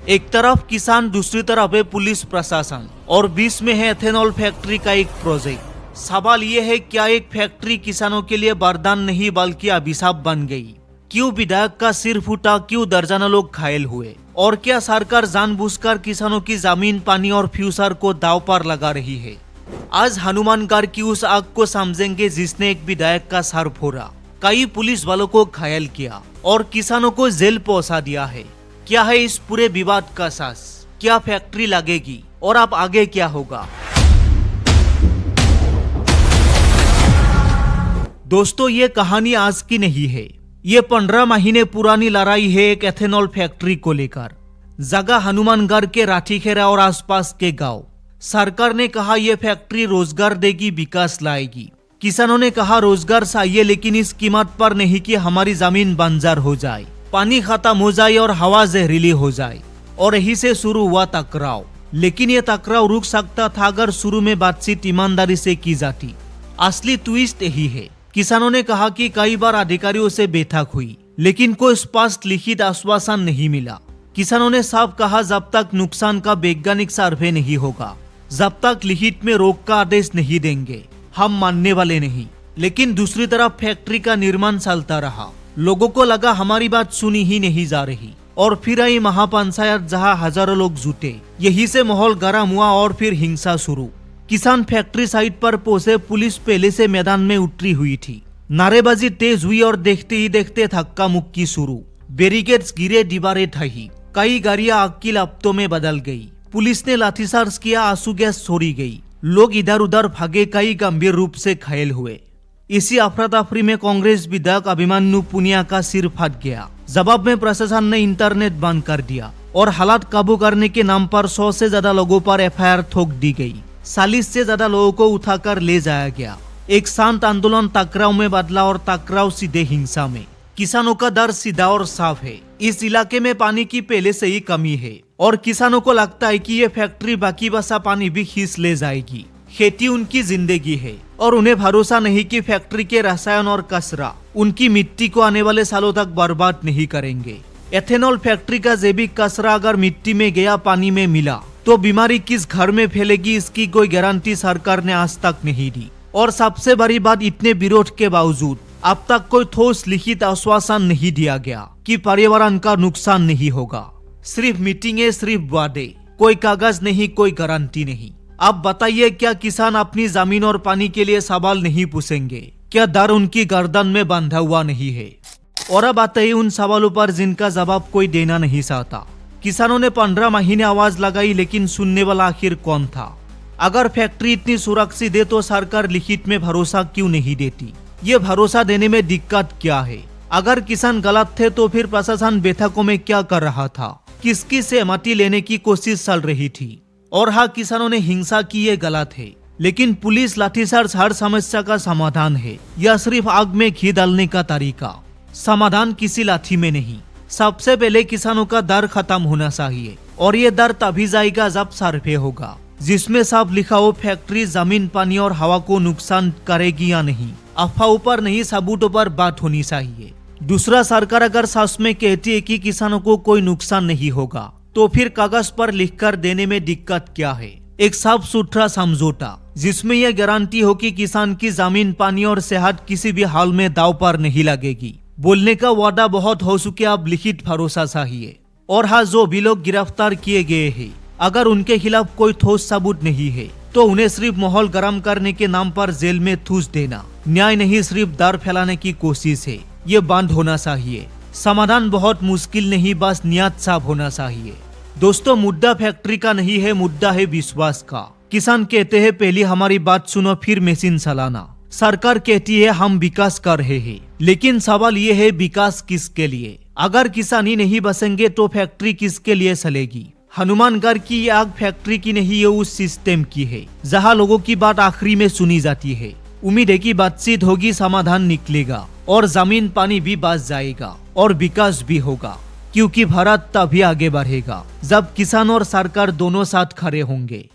एक तरफ किसान, दूसरी तरफ है पुलिस प्रशासन और बीच में है एथेनॉल फैक्ट्री का एक प्रोजेक्ट। सवाल ये है, क्या एक फैक्ट्री किसानों के लिए वरदान नहीं बल्कि अभिशाप बन गई? क्यों विधायक का सिर फूटा? क्यों दर्जनों लोग घायल हुए? और क्या सरकार जानबूझकर किसानों की जमीन, पानी और फ्यूचर को दांव पर लगा रही है? आज हनुमानगढ़ की उस आग को समझेंगे जिसने एक विधायक का सर फोड़ा, कई पुलिस वालों को घायल किया और किसानों को जेल पहुंचा दिया है। क्या है इस पूरे विवाद का सास? क्या फैक्ट्री लगेगी और अब आगे क्या होगा? दोस्तों, ये कहानी आज की नहीं है। ये 15 महीने पुरानी लड़ाई है एक एथेनॉल फैक्ट्री को लेकर। जगह हनुमानगढ़ के राठीखेरा और आसपास के गांव। सरकार ने कहा यह फैक्ट्री रोजगार देगी, विकास लाएगी। किसानों ने कहा रोजगार चाहिए, लेकिन इस कीमत पर नहीं कि हमारी जमीन बंजर हो जाए, पानी खत्म हो जाए और हवा जहरीली हो जाए। और यही से शुरू हुआ टकराव। लेकिन ये टकराव रुक सकता था अगर शुरू में बातचीत ईमानदारी से की जाती। असली ट्विस्ट यही है। किसानों ने कहा कि कई बार अधिकारियों से बैठक हुई, लेकिन कोई स्पष्ट लिखित आश्वासन नहीं मिला। किसानों ने साफ कहा, जब तक नुकसान का वैज्ञानिक सर्वे नहीं होगा, जब तक लिखित में रोक का आदेश नहीं देंगे, हम मानने वाले नहीं। लेकिन दूसरी तरफ फैक्ट्री का निर्माण चलता रहा। लोगों को लगा हमारी बात सुनी ही नहीं जा रही। और फिर आई महापंचायत, जहां हजारों लोग जुटे। यही से माहौल गर्म हुआ और फिर हिंसा शुरू। किसान फैक्ट्री साइट पर पहुंचे। पुलिस पहले से मैदान में उतरी हुई थी। नारेबाजी तेज हुई और देखते ही देखते धक्का मुक्की शुरू। बैरिकेड्स गिरे, दीवारें ढही, कई गाड़ियां आग की लपटों में बदल गई। पुलिस ने लाठीचार्ज किया, आंसू गैस छोड़ी गई। लोग इधर उधर भागे, कई गंभीर रूप से घायल हुए। इसी अफरा तफरी में कांग्रेस विधायक अभिमन्यु पुनिया का सिर फट गया। जवाब में प्रशासन ने इंटरनेट बंद कर दिया और हालात काबू करने के नाम पर 100 से ज्यादा लोगों पर एफआईआर ठोक दी गई। 40 से ज्यादा लोगों को उठाकर ले जाया गया। एक शांत आंदोलन टकराव में बदला और टकराव सीधे हिंसा में। किसानों का डर सीधा और साफ है। इस इलाके में पानी की पहले से ही कमी है और किसानों को लगता है कि ये फैक्ट्री बाकी बसा पानी भी खींच ले जाएगी। खेती उनकी जिंदगी है और उन्हें भरोसा नहीं कि फैक्ट्री के रसायन और कचरा उनकी मिट्टी को आने वाले सालों तक बर्बाद नहीं करेंगे। एथेनॉल फैक्ट्री का जैविक कचरा अगर मिट्टी में गया, पानी में मिला, तो बीमारी किस घर में फैलेगी, इसकी कोई गारंटी सरकार ने आज तक नहीं दी। और सबसे बड़ी बात, इतने विरोध के बावजूद अब तक कोई ठोस लिखित आश्वासन नहीं दिया गया कि पर्यावरण का नुकसान नहीं होगा। सिर्फ मीटिंगें, सिर्फ वादे, कोई कागज नहीं, कोई गारंटी नहीं। अब बताइए, क्या किसान अपनी जमीन और पानी के लिए सवाल नहीं पूछेंगे? क्या डर उनकी गर्दन में बंधा हुआ नहीं है? और अब आते ही उन सवालों पर जिनका जवाब कोई देना नहीं चाहता। किसानों ने 15 महीने आवाज लगाई, लेकिन सुनने वाला आखिर कौन था? अगर फैक्ट्री इतनी सुरक्षित है तो सरकार लिखित में भरोसा क्यों नहीं देती? ये भरोसा देने में दिक्कत क्या है? अगर किसान गलत थे तो फिर प्रशासन बैठकों में क्या कर रहा था? किसकी सहमति लेने की कोशिश चल रही थी? और हाँ, किसानों ने हिंसा की, ये गलत है, लेकिन पुलिस लाठीचार्ज हर समस्या का समाधान है या सिर्फ आग में घी डालने का तरीका? समाधान किसी लाठी में नहीं। सबसे पहले किसानों का डर खत्म होना चाहिए और ये डर तभी जाएगा जब सर्वे होगा, जिसमें साफ लिखा हो फैक्ट्री जमीन, पानी और हवा को नुकसान करेगी या नहीं। अफवाहों पर नहीं, सबूतों पर बात होनी चाहिए। दूसरा, सरकार अगर सच में कहती है कि किसानों को कोई नुकसान नहीं होगा, तो फिर कागज पर लिखकर देने में दिक्कत क्या है? एक साफ सुथरा समझौता जिसमें यह गारंटी हो कि किसान की जमीन, पानी और सेहत किसी भी हाल में दांव पर नहीं लगेगी। बोलने का वादा बहुत हो चुके, अब लिखित भरोसा चाहिए। और हाँ, जो भी लोग गिरफ्तार किए गए हैं, अगर उनके खिलाफ कोई ठोस सबूत नहीं है तो उन्हें सिर्फ माहौल गर्म करने के नाम पर जेल में ठूस देना न्याय नहीं, सिर्फ डर फैलाने की कोशिश है। ये बंद होना चाहिए। समाधान बहुत मुश्किल नहीं, बस नियत साफ होना चाहिए। दोस्तों, मुद्दा फैक्ट्री का नहीं है, मुद्दा है विश्वास का। किसान कहते हैं पहले हमारी बात सुनो, फिर मशीन चलाना। सरकार कहती है हम विकास कर रहे हैं, लेकिन सवाल ये है विकास किसके लिए? अगर किसान ही नहीं बसेंगे तो फैक्ट्री किसके लिए चलेगी? हनुमानगढ़ की ये आग फैक्ट्री की नहीं, ये उस सिस्टम की है जहाँ लोगों की बात आखिरी में सुनी जाती है। उम्मीद है कि बातचीत होगी, समाधान निकलेगा और जमीन, पानी भी बच जाएगा और विकास भी होगा। क्योंकि भारत तभी आगे बढ़ेगा जब किसान और सरकार दोनों साथ खड़े होंगे।